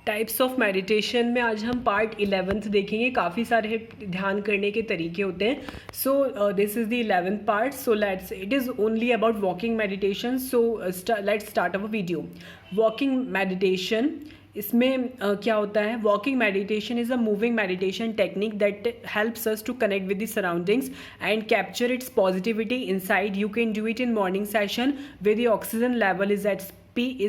Types of meditation में आज हम पार्ट 11th देखेंगे। काफ़ी सारे ध्यान करने के तरीके होते हैं। So this is the 11th part. So let's it is only about walking meditation. So let's start our video. Walking meditation, इसमें क्या होता है? Walking meditation is a moving meditation technique that helps us to connect with the surroundings and capture its positivity inside. You can do it in morning session where the oxygen level is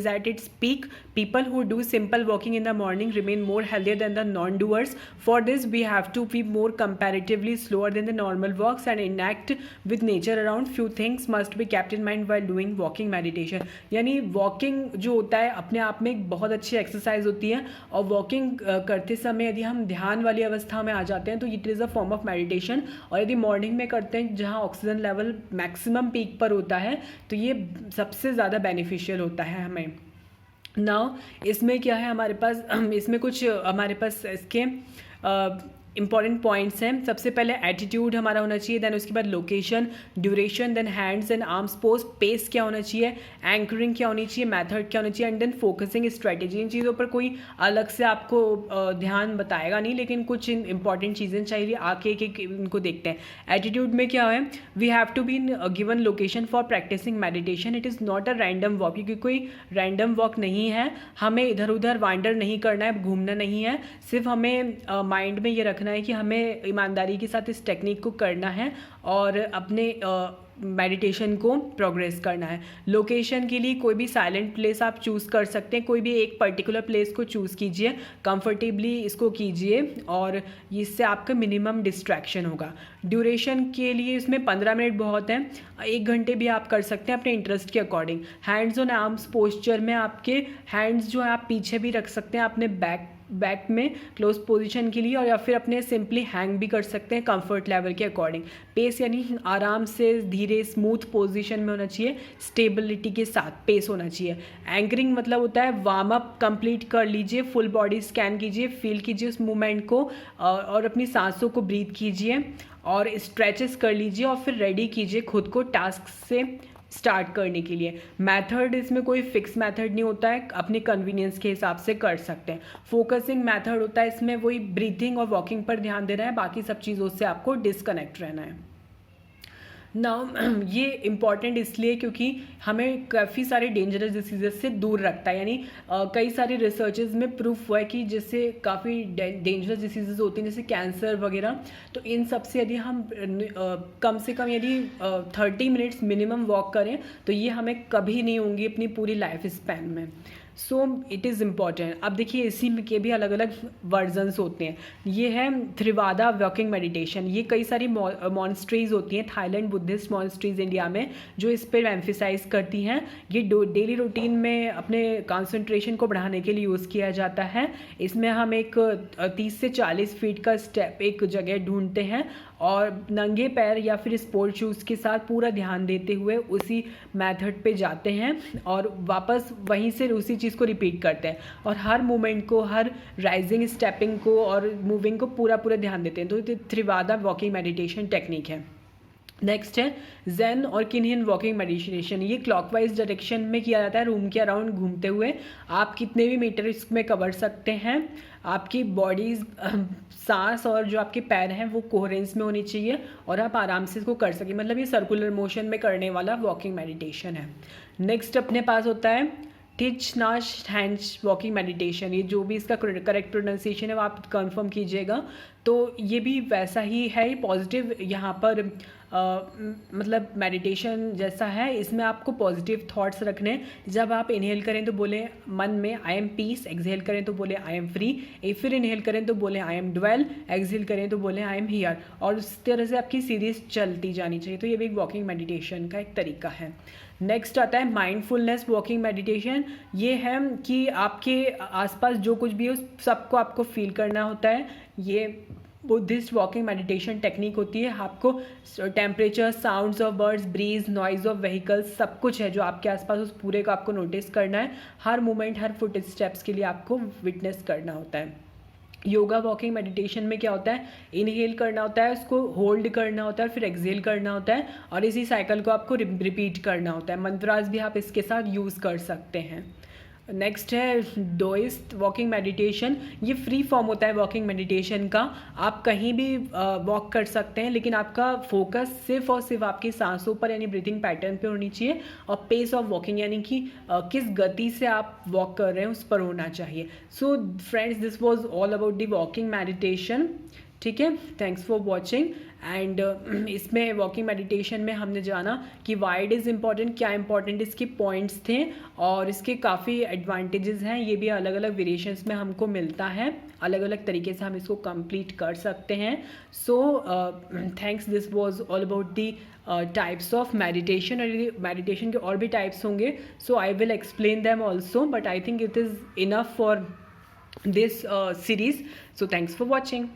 at its peak. People who do simple walking in the morning remain more healthier than the non-doers. For this, we have to be more comparatively slower than the normal walks and enact with nature around. Few things must be kept in mind while doing walking meditation. यानी walking जो होता है अपने आप में एक बहुत अच्छी एक्सरसाइज होती है, और वॉकिंग करते समय यदि हम ध्यान वाली अवस्था में आ जाते हैं तो it is a form of meditation. और यदि मॉर्निंग में करते हैं जहाँ ऑक्सीजन लेवल मैक्सिमम पीक पर होता है तो ये सबसे ज़्यादा बेनिफिशियल होता है हमें. नाउ इसमें क्या है हमारे पास, इसमें कुछ हमारे पास इसके इंपॉर्टेंट पॉइंट्स हैं. सबसे पहले एटीट्यूड हमारा होना चाहिए, देन उसके बाद location, duration, then hands and arms pose, pace क्या होना चाहिए, एंकरिंग क्या होनी चाहिए, मेथड क्या होनी चाहिए, एंड देन फोकसिंग स्ट्रेटेजी. इन चीज़ों पर कोई अलग से आपको ध्यान बताएगा नहीं, लेकिन कुछ इंपॉर्टेंट चीज़ें चाहिए, आके एक इनको देखते हैं. एटीट्यूड में क्या है? We have to be given location for practising meditation. It is not a random walk, क्योंकि कोई रैंडम वॉक नहीं है. हमें इधर उधर वांडर नहीं करना है, घूमना नहीं है. सिर्फ हमें माइंड में ये रखना है कि हमें ईमानदारी के साथ इस टेक्निक को करना है और अपने मेडिटेशन को प्रोग्रेस करना है. लोकेशन के लिए कोई भी साइलेंट प्लेस आप चूज़ कर सकते हैं. कोई भी एक पर्टिकुलर प्लेस को चूज़ कीजिए, कंफर्टेबली इसको कीजिए, और इससे आपका मिनिमम डिस्ट्रैक्शन होगा. ड्यूरेशन के लिए इसमें 15 मिनट बहुत है, 1 घंटे भी आप कर सकते हैं अपने इंटरेस्ट के according. Hands on arms posture में आपके हैंड्स जो है आप पीछे भी रख सकते हैं अपने बैक में क्लोज पोजीशन के लिए, और या फिर अपने सिंपली हैंग भी कर सकते हैं कंफर्ट लेवल के अकॉर्डिंग. पेस यानी आराम से धीरे स्मूथ पोजीशन में होना चाहिए, स्टेबिलिटी के साथ पेस होना चाहिए. एंकरिंग मतलब होता है वार्म अप कंप्लीट कर लीजिए, फुल बॉडी स्कैन कीजिए, फील कीजिए उस मूवमेंट को, और अपनी सांसों को ब्रीथ कीजिए और स्ट्रेचेस कर लीजिए, और फिर रेडी कीजिए खुद को टास्क से स्टार्ट करने के लिए. मेथड, इसमें कोई फिक्स मेथड नहीं होता है, अपनी कन्वीनियंस के हिसाब से कर सकते हैं. फोकसिंग मेथड होता है, इसमें वही ब्रीथिंग और वॉकिंग पर ध्यान देना है, बाकी सब चीज़ों से आपको डिस्कनेक्ट रहना है. नाउ ये इम्पॉर्टेंट इसलिए क्योंकि हमें काफ़ी सारे डेंजरस डिसीजेस से दूर रखता है. यानी कई सारे रिसर्चेज में प्रूफ हुआ है कि जैसे काफ़ी डेंजरस डिसीजेज होती हैं जैसे कैंसर वगैरह, तो इन सब से यदि हम कम से कम यदि 30 मिनट्स मिनिमम वॉक करें तो ये हमें कभी नहीं होंगी अपनी पूरी लाइफ स्पैन में. So it is important. अब देखिए इसी में के भी अलग अलग वर्जन्स होते हैं. ये है त्रिवादा वॉकिंग मेडिटेशन. ये कई सारी मॉन्स्ट्रीज होती हैं, थाईलैंड बुद्धिस्ट मॉन्स्ट्रीज इंडिया में, जो इस पर एम्फिसाइज करती हैं. ये डेली रूटीन में अपने कंसंट्रेशन को बढ़ाने के लिए यूज़ किया जाता है. इसमें हम एक 30 से 40 फीट का स्टेप एक जगह ढूंढते हैं और नंगे पैर या फिर स्पोर्ट शूज़ के साथ पूरा ध्यान देते हुए उसी मेथड पे जाते हैं और वापस वहीं से उसी चीज़ को रिपीट करते हैं, और हर मूवमेंट को, हर राइजिंग स्टेपिंग को और मूविंग को पूरा ध्यान देते हैं. तो ये त्रिवादा वॉकिंग मेडिटेशन टेक्निक है. नेक्स्ट है जेन और किन्हियन वॉकिंग मेडिटेशन. ये क्लॉकवाइज डायरेक्शन में किया जाता है, रूम के अराउंड घूमते हुए. आप कितने भी मीटर इसमें कवर सकते हैं. आपकी बॉडी, सांस और जो आपके पैर हैं वो कोहेरेंस में होनी चाहिए और आप आराम से इसको कर सकें. मतलब ये सर्कुलर मोशन में करने वाला वॉकिंग मेडिटेशन है. नेक्स्ट अपने पास होता है टिच नाश हैंड्स वॉकिंग मेडिटेशन. ये जो भी इसका करेक्ट प्रोनाउंसिएशन है वो आप कंफर्म कीजिएगा. तो ये भी वैसा ही है, पॉजिटिव यहाँ पर मतलब मेडिटेशन जैसा है. इसमें आपको पॉजिटिव थॉट्स रखने. जब आप इनहेल करें तो बोले मन में आई एम पीस, एक्सहेल करें तो बोले आई एम फ्री, फिर इनहेल करें तो बोले आई एम ड्वेल, एक्सहेल करें तो बोले आई एम हियर, और उस तरह से आपकी सीरीज चलती जानी चाहिए. तो ये भी एक वॉकिंग मेडिटेशन का एक तरीका है. नेक्स्ट आता है माइंडफुलनेस वॉकिंग मेडिटेशन. ये है कि आपके आसपास जो कुछ भी है उस सबको आपको फील करना होता है. ये बुद्धिस्ट वॉकिंग मेडिटेशन टेक्निक होती है. आपको temperature, sounds of birds, breeze, noise of vehicles, सब कुछ है जो आपके आसपास, उस पूरे को आपको नोटिस करना है. हर मूवमेंट, हर फुट स्टेप्स के लिए आपको विटनेस करना होता है. योगा वॉकिंग मेडिटेशन में क्या होता है? इनहेल करना होता है, उसको होल्ड करना होता है, फिर एक्सहेल करना होता है, और इसी साइकिल को आपको रिपीट करना होता है. मंत्रास भी आप इसके साथ यूज़ कर सकते हैं. नेक्स्ट है डोइस्ट वॉकिंग मेडिटेशन। ये फ्री फॉर्म होता है वॉकिंग मेडिटेशन का। आप कहीं भी वॉक कर सकते हैं, लेकिन आपका फोकस सिर्फ और सिर्फ आपकी सांसों पर यानी ब्रीथिंग पैटर्न पे होनी चाहिए, और पेस ऑफ वॉकिंग यानी कि किस गति से आप वॉक कर रहे हैं उस पर होना चाहिए। So friends, this was all about the walking meditation. ठीक है, थैंक्स फॉर वॉचिंग। एंड इसमें वॉकिंग मेडिटेशन में हमने जाना कि वाई इट इज़ इम्पॉर्टेंट, क्या इंपॉर्टेंट इसके पॉइंट्स थे, और इसके काफ़ी एडवांटेजेस हैं। ये भी अलग अलग वेरिएशंस में हमको मिलता है, अलग अलग तरीके से हम इसको कंप्लीट कर सकते हैं। So thanks, this was all about the types of meditation. और मेडिटेशन के और भी टाइप्स होंगे, so I will explain them also, but I think it is enough for this series. So thanks for watching.